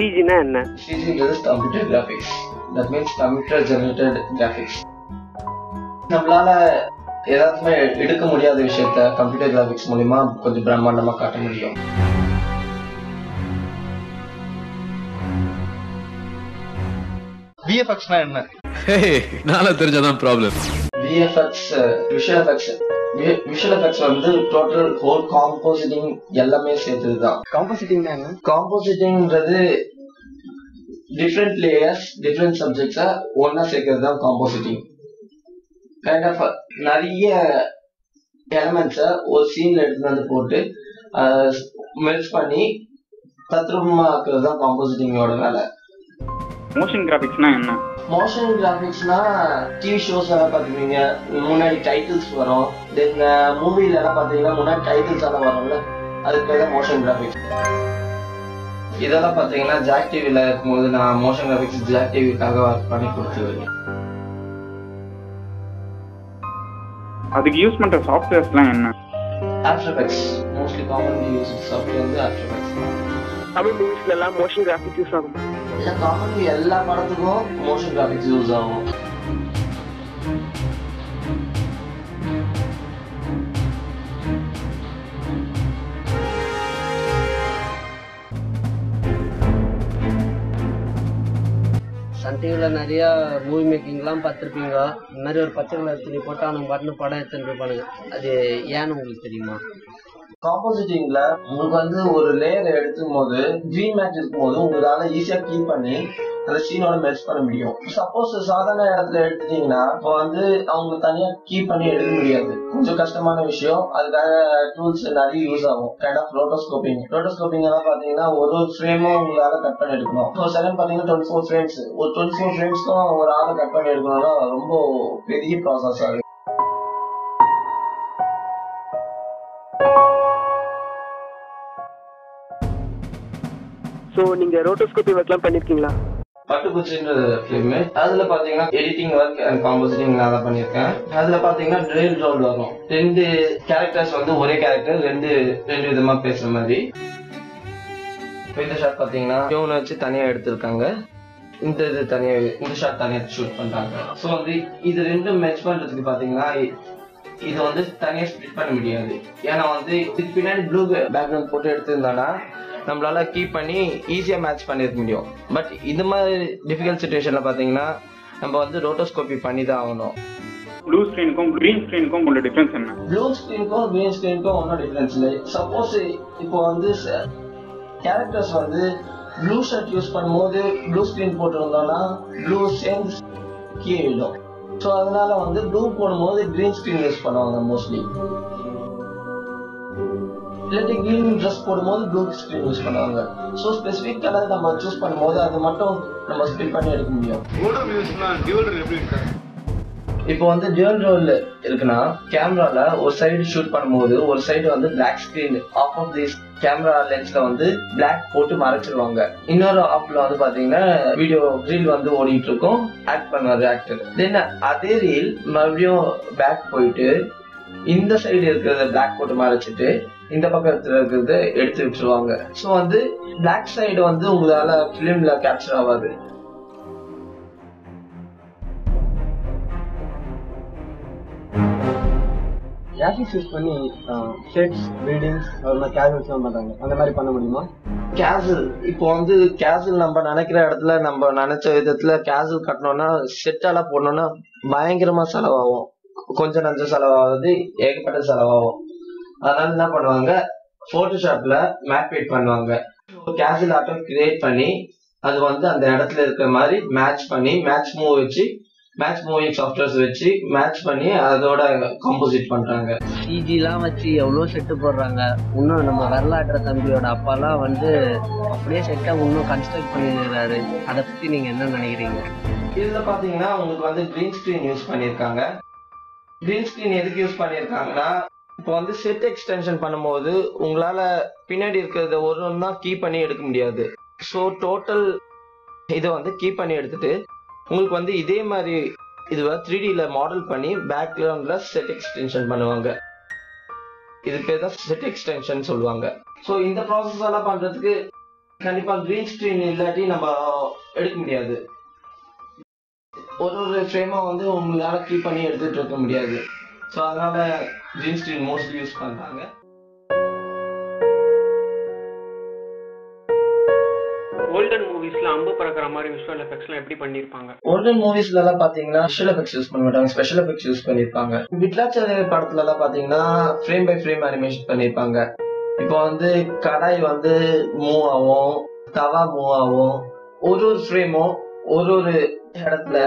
சிஜினா என்ன? சிஜின்றது computer graphics. That means computer generated graphics. நம்மளால ஏதாச்சுமே எடுக்க முடியாத விஷயத்த கம்ப்யூட்டர் கிராஃபிக்ஸ் மூலியமா கொஞ்சம் பிரம்மாண்டமா காட்ட முடியும். விஎஃப்எக்ஸ்னா என்ன? நாளா தெரிஞ்சாதான் problem. VFX visual effects. Visual effects வந்து டோட்டல் ஹோல் காம்போசிட்டிங் எல்லாமே சேர்த்ததுதான். காம்போசிட்டிங்னா என்ன? காம்போசிட்டிங்ன்றது டிஃப்ரெண்ட் லேயர்ஸ் டிஃப்ரெண்ட் சப்ஜெக்ட்ஸை ஒன்னா சேர்க்கறது தான் காம்போசிட்டிங். கைண்ட் ஆஃப் நிறைய எலமெண்ட்ஸை ஒரு சீன்ல எடுத்து வந்து போட்டு மெர்ஜ் பண்ணி தத்ரூபமா ஆக்குறது தான் காம்போசிட்டிங்கோட வேலை. மோஷன் கிராஃபிக்ஸ்னா என்ன? மோஷன் கிராஃபிக்ஸ்னா டிவி ஷோஸ் எல்லாம் பாத்துக்கீங்க, முன்னாடி டைட்டில்ஸ் வரும். தென் மூவில எல்லாம் பாத்தீங்கன்னா முன்னாடி டைட்டில்ஸ் எல்லாம் வரும்ல, அதுக்கு பேர் தான் மோஷன் கிராஃபிக்ஸ். இதெல்லாம் பாத்தீங்கன்னா ஜாக் டிவில இருக்கும்போது நான் மோஷன் கிராஃபிக்ஸ் ஜாக் டிவிக்காக ஒர்க் பண்ணி கொடுத்துருவேன். அதுக்கு யூஸ் பண்ற சாஃப்ட்வேர்ஸ்லாம் என்ன? After effects. Mostly commonly use software வந்து ஆஃப்டர் எஃபெக்ட்ஸ். தமிழ் மூவிஸ்ல எல்லாம் மோஷன் கிராஃபிக்ஸ் யூஸ் ஆகும். இல்ல காமன்லி எல்லா படத்துக்கும் மோஷன் கிராஃபிக்ஸ் யூஸ் ஆகும். சன் டிவியில் நிறையா மூவி மேக்கிங்லாம் பார்த்துருப்பீங்க. இந்த மாதிரி ஒரு பச்சை கலர் துணி போட்டு அவனுக்கு பாட்டுன்னு படம் எடுத்துட்டு இருப்பானுங்க. அது ஏன்னு உங்களுக்கு தெரியுமா? காம்போசிட்டிங்ல உங்களுக்கு வந்து ஒரு லேயர் எடுக்கும் போது ட்ரீம் மேட்ச் இருக்கும் போது உங்களால ஈஸியா கீப் பண்ணி அந்த சீனோட மெர்ஜ் பண்ண முடியும். சப்போஸ் சாதாரண இடத்துல எடுத்துட்டீங்கன்னா இப்போ வந்து அவங்க தனியா கீப் பண்ணி எடுக்க முடியாது, கொஞ்சம் கஷ்டமான விஷயம். அதுக்காக டூல்ஸ் நிறைய யூஸ் ஆகும். Kind of rotoscoping. ரோட்டோஸ்கோப்பிங் எல்லாம் பாத்தீங்கன்னா ஒரு ஃப்ரேமும் உங்களால கட் பண்ணி எடுக்கணும். ஒரு செகண்ட் பாத்தீங்கன்னா 24 ஃப்ரேம்ஸ். ஒரு 24 ஃப்ரேம்ஸ்க்கும் ஒரு ஆளை கட் பண்ணி எடுக்கணும்னா ரொம்ப பெரிய ப்ராசஸ் ஆகுது. ஸோ நீங்க ரோட்டோஸ்கோபி ஒர்க்லாம் பண்ணிருக்கீங்களா? பட்டுப்பூச்சின்றது ஃபிலிம். அதுல பாத்தீங்கன்னா எடிட்டிங் ஒர்க் அண்ட் காம்போசிட்டிங் நான் தான் பண்ணிருக்கேன். அதுல பாத்தீங்கன்னா ட்ரெயில் ரோல் வரும். 2 கேரக்டர்ஸ் வந்து ஒரே கேரக்டர் ரெண்டு விதமா பேசுற மாதிரி. இந்த ஷாட் பாத்தீங்கன்னா இவனை வச்சு தனியா எடுத்திருக்காங்க, இந்த ஷாட் தனியா ஷூட் பண்றாங்க. ஸோ வந்து இது ரெண்டும் மேட்ச் பண்றதுக்கு பாத்தீங்கன்னா இது வந்து தனியா ஸ்பிளிட் பண்ண முடியாது. ஏன்னா வந்து இதுக்கு பின்னாடி ப்ளூ பேக்ரவுண்ட் போட்டு எடுத்திருந்தானா நம்மளால கீப் பண்ணி ஈஸியா மேட்ச் பண்ணிருக்க முடியும். பட் இந்த மாதிரி டிஃபிகல்ட் சிச்சுவேஷன்ல பாத்தீங்கன்னா நம்ம வந்து ரோட்டோஸ்கோபி பண்ணி தான் ஆகணும். ப்ளூ ஸ்கிரீனுக்கும் கிரீன் ஸ்கிரீனுக்கும் உள்ள டிஃபரன்ஸ் என்ன? ப்ளூ ஸ்கிரீனுக்கும் கிரீன் ஸ்கிரீனுக்கும் ஒன்றும் டிஃபரன்ஸ் இல்லை. சப்போஸ் இப்போ வந்து கேரக்டர்ஸ் வந்து ப்ளூ ஷர்ட் யூஸ் பண்ணும்போது ப்ளூ ஸ்கிரீன் போட்டுருந்தோம்னா ப்ளூ சேர்ந்து கீழே விடும். ஸோ அதனால வந்து ப்ளூ போடும்போது கிரீன் ஸ்கிரீன் யூஸ் பண்ணுவாங்க மோஸ்ட்லி. இல்லாட்டி கிரீன் ட்ரெஸ் போடும்போது ப்ளூ ஸ்கிரீன் யூஸ் பண்ணுவாங்க. ஸோ ஸ்பெசிஃபிக் கலர் நம்ம சூஸ் பண்ணும்போது அது மட்டும் நம்ம ஸ்பில் பண்ணி எடுக்க முடியும். இப்போ வந்து டியூவல் ரோல் இருக்குன்னா கேமரால ஒரு சைடு ஷூட் பண்ணும்போது ஒரு சைடு வந்து black screen of of this camera லென்ஸ்ல வந்து பிளாக் போட்டு மறைச்சிருவாங்க. இன்னொரு ஆப்ல வந்து பாத்தீங்கன்னா வீடியோ ரீல் வந்து ஓடிட்டு இருக்கும், ஆக்ட் பண்ணுவாரு ஆக்டர். தென் அதே ரீல் மறுபடியும் பேக் போயிட்டு இந்த சைடு இருக்கிறத பிளாக் போட்டு மறைச்சிட்டு இந்த பக்கத்துல இருக்கிறத எடுத்து வச்சிருவாங்க. ஸோ வந்து பிளாக் சைடு வந்து உங்களால பிலிம்ல கேப்சர் ஆகாது. கிராஃபிக்ஸ் யூஸ் பண்ணி ஷேட்ஸ், பில்டிங்ஸ், கேஜுவல்ஸ்லாம் பண்றாங்க. அந்த மாதிரி பண்ண முடியுமா? கேசல் இப்போ வந்து கேசல் நம்ம நினைக்கிற இடத்துல நம்ம நினைச்ச விதத்துல கேசல் கட்டணும்னா செட்டெல்லாம் போடணும்னா பயங்கரமா செலவாகும். கொஞ்சம் நஞ்ச செலவாகுது, ஏகப்பட்ட செலவாகும். அதனால என்ன பண்ணுவாங்க, போட்டோஷாப்ல மேப் மேட் பண்ணுவாங்க. கேசல் ஆட்டம் கிரியேட் பண்ணி அது வந்து அந்த இடத்துல இருக்கிற மாதிரி மேட்ச் பண்ணி மேட்ச் மூவிங் சாஃப்ட்வேர்ஸ் வச்சு மேட்ச் பண்ணி அதோட காம்போசிட் பண்றாங்க. சிஜிலாம் வச்சு எவ்வளோ செட்டு போடுறாங்க. இன்னும் நம்ம வரலாற்ற தம்பியோட அப்பாலாம் வந்து அப்படியே செட்டை இன்னும் கன்ஸ்ட்ரக்ட் பண்ணிருக்காரு. அதை பத்தி நீங்க என்ன நினைக்கிறீங்க? இதுல பாத்தீங்கன்னா உங்களுக்கு வந்து கிரீன் ஸ்கிரீன் யூஸ் பண்ணிருக்காங்க. கிரீன் ஸ்கிரீன் எதுக்கு யூஸ் பண்ணிருக்காங்கன்னா இப்போ வந்து செட் எக்ஸ்டென்ஷன் பண்ணும்போது உங்களால பின்னாடி இருக்கிறத ஒரு ஒன்றா கீப் பண்ணி எடுக்க முடியாது. ஸோ டோட்டல் இதை வந்து கீப் பண்ணி எடுத்துட்டு உங்களுக்கு வந்து இதே மாதிரி இதுவா 3Dல மாடல் பண்ணி பேக்ரவுண்ட்ல செட் எக்ஸ்டென்ஷன் பண்ணுவாங்க. இது பேர் தான் செட் எக்ஸ்டென்ஷன் சொல்லுவாங்க. ஸோ இந்த ப்ராசஸ் எல்லாம் பண்றதுக்கு கண்டிப்பா கிரீன் ஸ்கிரீன் இல்லாட்டி நம்ம எடுக்க முடியாது. ஒரு ஃப்ரேமா வந்து உங்களால கீப் பண்ணி எடுத்துட்டு இருக்க முடியாது. ஸோ அதனால கிரீன் ஸ்கிரீன் மோஸ்ட்லி யூஸ் பண்றாங்க. ஓல்டன் மூவிஸ்ல அம்பு பறக்கிற மாதிரி விஷுவல் எஃபெக்ட்ஸ்லாம் எப்படி பண்ணிருப்பாங்க? ஓல்டன் மூவிஸ்ல எல்லாம் பாத்தீங்கன்னா விஷுவல் எஃபெக்ட்ஸ் யூஸ் பண்ண மாட்டாங்க, ஸ்பெஷல் எஃபெக்ட்ஸ் யூஸ் பண்ணிருப்பாங்க. விட்லாச்சர் படத்துல எல்லாம் பாத்தீங்கன்னா ஃப்ரேம் பை ஃப்ரேம் அனிமேஷன் பண்ணிருப்பாங்க. இப்போ வந்து கடாய் வந்து மூவ் ஆகும், தவா மூவ் ஆகும். ஒரு ஃப்ரேமும் ஒரு இடத்துல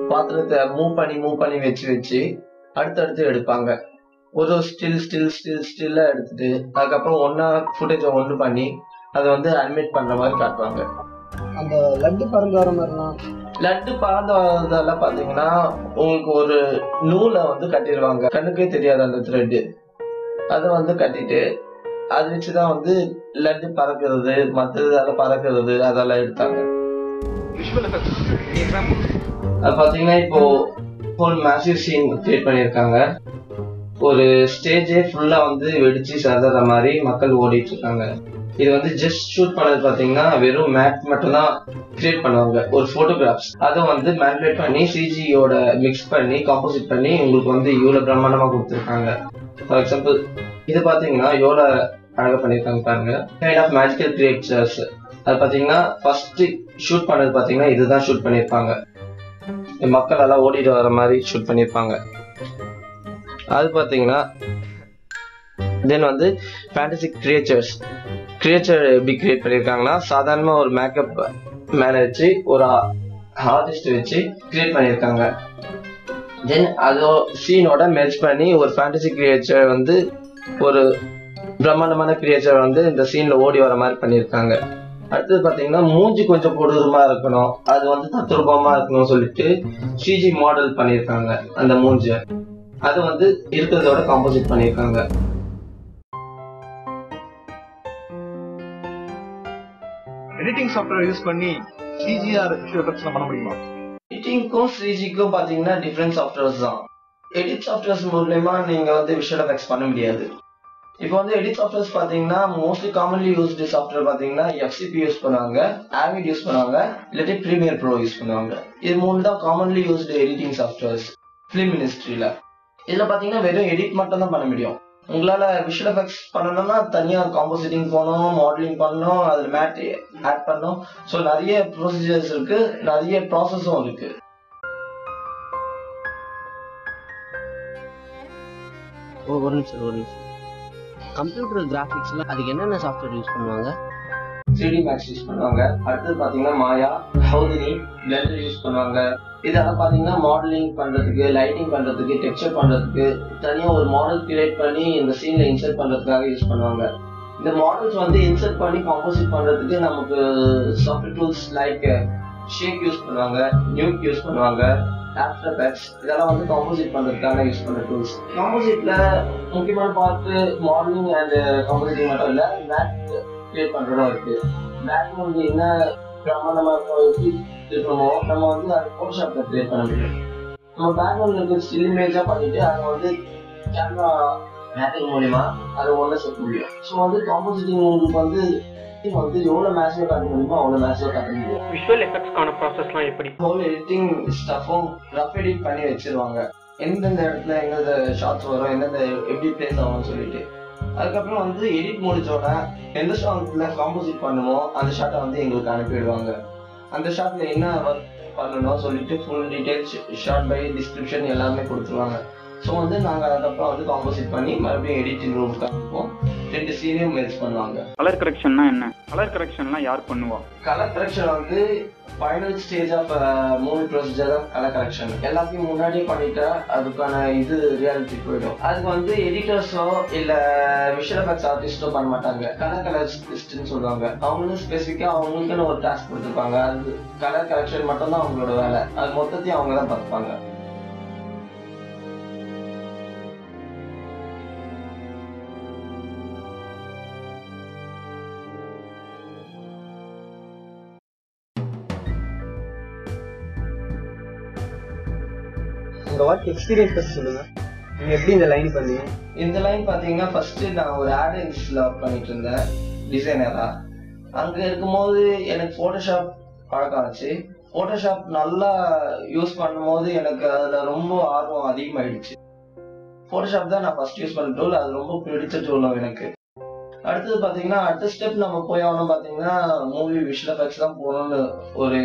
பாத்திரத்தை மூவ் பண்ணி வச்சு அடுத்தடுத்து எடுப்பாங்க. ஒரு ஸ்டில்லா எடுத்துட்டு அதுக்கப்புறம் ஒன்னா ஃபுட்டேஜை ஒன்று பண்ணி அதை வந்து அனிமேட் பண்ற மாதிரி காட்டுவாங்க. அந்த லட்டு பறந்து வர மாதிரிலாம் லட்டு பறந்து வரதெல்லாம் பாத்தீங்கன்னா உங்களுக்கு ஒரு நூலை வந்து கட்டிடுவாங்க, கண்ணுக்கே தெரியாது அந்த த்ரெட்டு. அதை வந்து கட்டிட்டு அதை வச்சுதான் வந்து லட்டு பறக்கிறது மற்றது பறக்கிறது அதெல்லாம் எடுத்தாங்க. அது பாத்தீங்கன்னா இப்போ ஒரு மேசிவ் சீன் கிரியேட் பண்ணிருக்காங்க. ஒரு ஸ்டேஜே ஃபுல்லா வந்து வெடிச்சு சதற மாதிரி மக்கள் ஓடிட்டு இருக்காங்க. இது வந்து ஜஸ்ட் ஷூட் பண்ணது பாத்தீங்கன்னா வெறும் மேட் மட்டும் தான் கிரியேட் பண்ணுவாங்க. ஒரு போட்டோகிராஃப்ஸ் அதை வந்து மேனிபுலேட் பண்ணி சிஜியோட மிக்ஸ் பண்ணி காம்போசிட் பண்ணி உங்களுக்கு வந்து இவ்வளவு பிரம்மாண்டமா கொடுத்துருக்காங்க. ஃபார் எக்ஸாம்பிள் இது பாத்தீங்கன்னா எவ்வளவு அழகா பண்ணிருக்காங்க பாருங்க. Kind of magical creatures. அது பாத்தீங்கன்னா ஃபர்ஸ்ட் ஷூட் பண்ணது பாத்தீங்கன்னா இதுதான் ஷூட் பண்ணிருப்பாங்க. மக்கள் எல்லாம் ஓடிட்டு வர மாதிரி ஷூட் பண்ணிருப்பாங்க. அது பாத்தீங்கன்னா தென் வந்து ஃபேண்டசி கிரியேச்சர் எப்படி கிரியேட் பண்ணிருக்காங்கன்னா சாதாரணமா ஒரு மேக்கப் மேன வச்சு ஒரு ஆர்டிஸ்ட் வச்சு கிரியேட் பண்ணிருக்காங்க. தென் அதோ சீனோட மெர்ஜ் பண்ணி ஒரு ஃபேண்டசி கிரியேச்சர் வந்து ஒரு பிரம்மாண்டமான கிரியேச்சர் வந்து இந்த சீன்ல ஓடி வர மாதிரி பண்ணிருக்காங்க. அடுத்தது பாத்தீங்கன்னா மூஞ்சி கொஞ்சம் கொடூரமா இருக்கணும், அது வந்து தத்ரூபமா இருக்கணும் சொல்லிட்டு சிஜி மாடல் பண்ணிருக்காங்க. அந்த மூஞ்ச அது வந்து இருக்கிறதோட காம்போசிட் பண்ணிருக்காங்க. எடிட்டிங் சாஃப்ட்வேர் யூஸ் பண்ணி சிஜிஆர் எஃபெக்ட்ஸ் பண்ண முடியுமா? எடிட்டிங்க்கும் சிஜிக்கும் பாத்தீங்கன்னா டிஃபரெண்ட் சாஃப்ட்வேர்ஸ் தான். எடிட் சாஃப்ட்வேர்ஸ் மூலமா நீங்க வந்து விஷுவல் எஃபெக்ட்ஸ் பண்ண முடியாது. இப்போ வந்து எடிட் சாஃப்ட்வேர்ஸ் பாத்தீங்கன்னா மோஸ்ட்லி காமன்லி யூஸ்டு சாஃப்ட்வேர் பாத்தீங்கன்னா எஃப்சிபி யூஸ் பண்ணுவாங்க, ஆவிட் யூஸ் பண்ணுவாங்க, இல்லாட்டி ப்ரீமியர் ப்ரோ யூஸ் பண்ணுவாங்க. இது மூணு தான் commonly used editing softwares film இண்டஸ்ட்ரியில. இதுல பாத்தீங்கன்னா வெறும் எடிட் மட்டும் தான் பண்ண முடியும். உங்களால விஷுவல் எஃபெக்ட்ஸ் பண்ணணும்னா தனியா காம்போசிட்டிங் போகணும், மாடலிங் பண்ணணும், அதுல மேட் ஆட் பண்ணணும். ஸோ நிறைய ப்ரொசீஜர்ஸ் இருக்கு, நிறைய ப்ராசஸும் இருக்கு. ஒரு நிமிஷம். கம்ப்யூட்டர் கிராஃபிக்ஸ்ல அதுக்கு என்னென்ன சாஃப்ட்வேர் யூஸ் பண்ணுவாங்க? 3D Max யூஸ் பண்ணுவாங்க. அடுத்தது பாத்தீங்கன்னா மாயா, ஹவுதினி, பிளெண்டர் யூஸ் பண்ணுவாங்க. இதெல்லாம் பாத்தீங்கன்னா மாடலிங் பண்றதுக்கு, லைட்டிங் பண்றதுக்கு, டெக்ஸ்சர் பண்றதுக்கு தனியா ஒரு மாடல் கிரியேட் பண்ணி இந்த சீன்ல இன்சர்ட் பண்றதுக்காக யூஸ் பண்ணுவாங்க. இந்த மாடல்ஸ் வந்து இன்சர்ட் பண்ணி காம்போசிட் பண்றதுக்கு நமக்கு சாஃப்ட்வேர் டூல்ஸ் லைக் ஷேக் யூஸ் பண்ணுவாங்க, நியூக் யூஸ் பண்ணுவாங்க, ஆஃப்டர் எஃபெக்ட்ஸ் இதெல்லாம் வந்து காம்போசிட் பண்றதுக்காக யூஸ் பண்ற டூல்ஸ். காம்போசிட்ல முக்கியமான பார்ட் மாடலிங் அண்ட் காம்போசிட்டிங் மட்டும் இல்ல, மேட் கிரியேட் பண்றதும் இருக்கு. மேட் வந்து என்ன பிரமாண்டமா இருக்கணுமோ நம்ம வந்து அது போட்டோஷாப்ல கிரியேட் பண்ண முடியும். நம்ம பேக்ரவுண்ட்ல இருக்க ஸ்டில் இமேஜா பண்ணிட்டு அதை வந்து கேமரா மேட்டிங் மூலியமா அதை ஒண்ணு சேர்க்க முடியும். ஸோ வந்து காம்போசிட்டிங் உங்களுக்கு வந்து எவ்வளவு மேட்சியா காட்ட முடியுமோ அவ்வளவு மேட்சியா காட்ட முடியும். விஷுவல் எஃபெக்ட்ஸ்க்கான ப்ராசஸ்லாம் எப்படி? ஹோல் எடிட்டிங் ஸ்டஃப்பும் ரஃப் எடிட் பண்ணி வச்சிருவாங்க. எந்தெந்த இடத்துல எந்தெந்த ஷார்ட்ஸ் வரும், எந்தெந்த எப்படி பிளேஸ் ஆகும்னு சொல்லிட்டு. அதுக்கப்புறம் வந்து எடிட் முடிச்சோட எந்த ஷாட்ல காம்போசிட் பண்ணுமோ அந்த ஷாட்டை வந்து எங்களுக்கு அனுப்பிடுவாங்க. அந்த ஷாட்ல என்ன ஒர்க் பண்ணணும் சொல்லிட்டு full details short by description எல்லாமே கொடுத்துருவாங்க. ஸோ வந்து நாங்கள் அதுக்கப்புறம் வந்து காம்போசிட் பண்ணி மறுபடியும் எடிட்டிங் ரூமுக்கு அனுப்புவோம். 2 சீனையும் மெர்ஜ் பண்ணுவாங்க. கலர் கரெக்ஷன்னா என்ன? கலர் கரெக்ஷன்லாம் யார் பண்ணுவா? கலர் கரெக்ஷன் வந்து final stage of movie procedure தான் கலர் கரெக்ஷன். எல்லாத்தையும் முன்னாடியே பண்ணிட்டா அதுக்கான இது ரியாலிட்டி போயிடும். அதுக்கு வந்து எடிட்டர்ஸோ இல்ல விஷுவல் எஃபெக்ட்ஸ் ஆர்டிஸ்டோ பண்ண மாட்டாங்க. கலர் கலர்ஸ்ன்னு சொல்லுவாங்க. அவங்களும் ஸ்பெசிஃபிக்கா அவங்களுக்குன்னு ஒரு டாஸ்க் கொடுத்துருப்பாங்க. அது கலர் கரெக்ஷன் மட்டும் தான் அவங்களோட வேலை. அது மொத்தத்தையும் அவங்க தான் பார்த்துப்பாங்க. உங்க ஒர்க் எக்ஸ்பீரியன்ஸ் பத்தி சொல்லுங்க. நீங்க எப்படி இந்த லைன் பண்ணீங்க? இந்த லைன் பாத்தீங்கன்னா ஃபர்ஸ்ட் நான் ஒரு ஆட் ஏஜென்சில ஒர்க் பண்ணிட்டு இருந்தேன் டிசைனரா. அங்க இருக்கும்போது எனக்கு போட்டோஷாப் பழக்கம் ஆச்சு. போட்டோஷாப் நல்லா யூஸ் பண்ணும்போது எனக்கு அதுல ரொம்ப ஆர்வம் அதிகமாயிடுச்சு. போட்டோஷாப் தான் நான் ஃபர்ஸ்ட் யூஸ் பண்ண டூல். அது ரொம்ப பிடிச்ச டூலும் எனக்கு. அடுத்தது பாத்தீங்கன்னா அடுத்த ஸ்டெப் நம்ம போய் ஆகணும் பாத்தீங்கன்னா மூவி விஷுவல் எஃபெக்ட்ஸ் தான் போகணும்னு ஒரு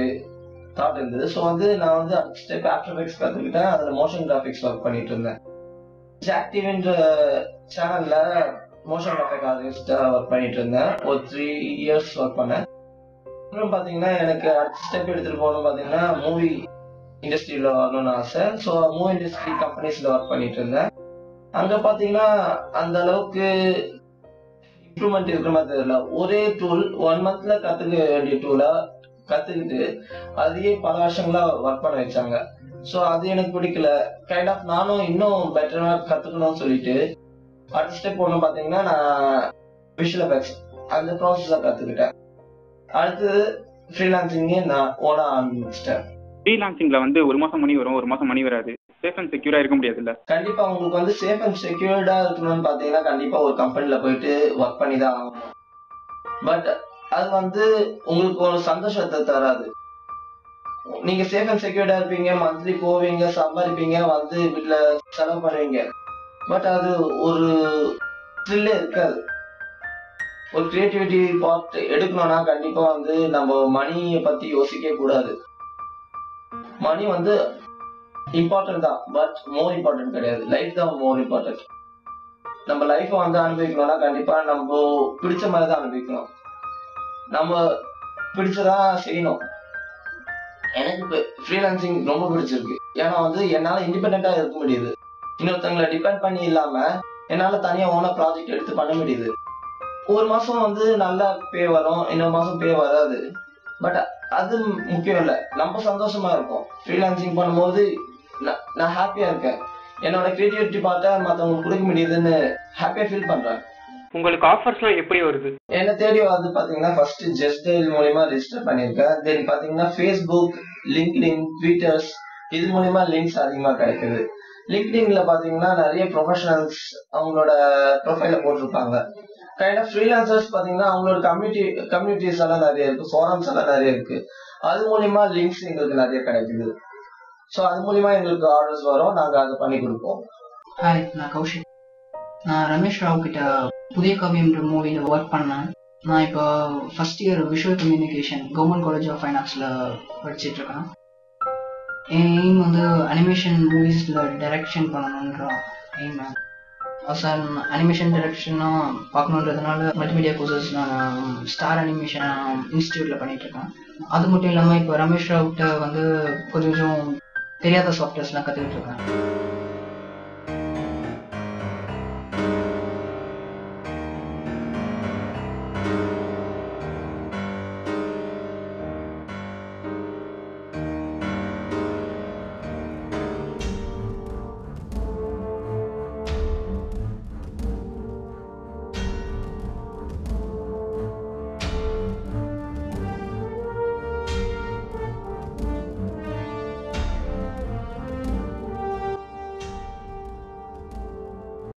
தாட் இருந்தது. ஸோ வந்து நான் வந்து அடுத்த ஸ்டெப் ஆஃப்டர் எஃபெக்ட்ஸ் கத்துக்கிட்டேன். அதுல மோஷன் கிராஃபிக்ஸ் ஒர்க் பண்ணிட்டு இருந்தேன். ஜாக் டிவின்ற சேனல்ல மோஷன் கிராஃபிக் ஆர்டிஸ்டா ஒர்க் பண்ணிட்டு இருந்தேன். ஒரு 3 years ஒர்க் பண்ணேன். அப்புறம் பாத்தீங்கன்னா எனக்கு அடுத்த ஸ்டெப் எடுத்துட்டு போகணும் பாத்தீங்கன்னா மூவி இண்டஸ்ட்ரியில வரணும்னு ஆசை. ஸோ மூவி இண்டஸ்ட்ரி கம்பெனிஸ்ல ஒர்க் பண்ணிட்டு இருந்தேன். அங்க பாத்தீங்கன்னா அந்த அளவுக்கு இம்ப்ரூவ்மெண்ட் இருக்கிற மாதிரி தெரியல. ஒரே டூல் 1 monthல கத்துக்க வேண்டிய டூலா கத்துக்கிட்டு அதையே பல வருஷங்களா ஒர்க் பண்ண வச்சாங்க. ஸோ அது எனக்கு பிடிக்கல. கைண்ட் ஆஃப் நானும் இன்னும் பெட்டரா கத்துக்கணும்னு சொல்லிட்டு அடுத்த ஸ்டெப் ஒன்று பாத்தீங்கன்னா நான் விஷுவல் எஃபெக்ட்ஸ் அந்த ப்ராசஸ கத்துக்கிட்டேன். அடுத்தது ஃப்ரீலான்சிங்கே நான் ஓட ஆரம்பிச்சிட்டேன். ஃப்ரீலான்சிங்ல வந்து 1 மாசம் மணி வரும், 1 மாசம் மணி வராது. சேஃப் அண்ட் செக்யூரா இருக்க முடியாது இல்ல? கண்டிப்பா உங்களுக்கு வந்து சேஃப் அண்ட் செக்யூர்டா இருக்கணும்னு பாத்தீங்கன்னா கண்டிப்பா ஒரு கம்பெனில போயிட்டு ஒர்க் பண்ணி தான் ஆகணும். பட் அது வந்து உங்களுக்கு ஒரு சந்தோஷத்தை தராது. நீங்க சேஃப் அண்ட் செக்யூர்டா இருப்பீங்க, மந்த்லி போவீங்க, சம்பாதிப்பீங்க, வந்து வீட்டுல செலவு பண்ணுவீங்க. பட் அது ஒரு த்ரில்லே இருக்காது. ஒரு கிரியேட்டிவிட்டி பார்ட் எடுக்கணும்னா கண்டிப்பா வந்து நம்ம மணியை பத்தி யோசிக்க கூடாது. மணி வந்து இம்பார்ட்டன்ட் தான், பட் மோர் இம்பார்ட்டன்ட் கிடையாது. லைஃப் தான் மோர் இம்பார்ட்டன்ட். நம்ம லைஃபை வந்து அனுபவிக்கணும்னா கண்டிப்பா நம்ம பிடிச்ச மாதிரி தான் அனுபவிக்கணும். நம்ம பிடிச்சதா செய்யணும். எனக்கு ஃப்ரீலான்சிங் ரொம்ப பிடிச்சிருக்கு. ஏன்னா வந்து என்னால இண்டிபெண்டா இருக்க முடியுது. இன்னொருத்தவங்களை டிபெண்ட் பண்ணி இல்லாம என்னால தனியா ஓன ப்ராஜெக்ட் எடுத்து பண்ண முடியுது. ஒரு மாசம் வந்து நல்லா பே வரும், இன்னொரு மாசம் பே வராது. பட் அது முக்கியம் இல்லை, நம்ம சந்தோஷமா இருக்கும். ஃப்ரீலான்சிங் பண்ணும்போது நான் ஹாப்பியா இருக்கேன். என்னோட கிரியேட்டிவிட்டி பார்ட்டா மத்தவங்களுக்கு கொடுக்க முடியுதுன்னு ஹாப்பியா ஃபீல் பண்றேன். உங்களுக்கு ஆஃபர்ஸ்லாம் எப்படி வருது? என்ன தேடி வந்து பாத்தீங்கன்னா ஃபர்ஸ்ட் ஜஸ்ட் டயல் மூலமா ரெஜிஸ்டர் பண்ணிருக்கேன். தென் பாத்தீங்கன்னா ஃபேஸ்புக், லிங்க்டின், ட்விட்டர்ஸ் இது மூலமா லிங்க்ஸ் அதிகமா கிடைக்குது. லிங்க்டின்ல பாத்தீங்கன்னா நிறைய ப்ரொஃபஷனல்ஸ் அவங்களோட ப்ரொஃபைல போட்டிருப்பாங்க. கைண்ட் ஆஃப் ஃப்ரீலான்சர்ஸ் பாத்தீங்கன்னா அவங்களோட கம்யூனிட்டிஸ் எல்லாம் நிறைய இருக்கு, ஃபாரம்ஸ் எல்லாம் நிறைய இருக்கு. அது மூலியமா லிங்க்ஸ் எங்களுக்கு நிறைய கிடைக்குது. ஸோ அது மூலியமா எங்களுக்கு ஆர்டர்ஸ் வரும், நாங்க அதை பண்ணி கொடுப்போம். ஹாய், நான் கௌஷிக். நான் ரமேஷ் ராவ் கிட்ட புதிய காவியம்ன்ற மூவில ஒர்க் பண்ணேன். நான் இப்போ first year visual communication government college of ஃபைனான்ஸ்ல படிச்சுட்டு இருக்கேன். என் எய்ம் வந்து அனிமேஷன் மூவிஸ்ல டைரக்ஷன் பண்ணணுன்ற எய்ம். சார் அனிமேஷன் டைரக்ஷனா பார்க்கணுன்றதுனால மல்டிமீடியா கோர்சஸ் நான் ஸ்டார் அனிமேஷன் இன்ஸ்டியூட்ல பண்ணிட்டு இருக்கேன். அது மட்டும் இல்லாமல் இப்போ ரமேஷ் ராவ்கிட்ட வந்து கொஞ்சம் தெரியாத சாஃப்ட்வேர்ஸ்லாம் கற்றுக்கிட்டு இருக்கேன்.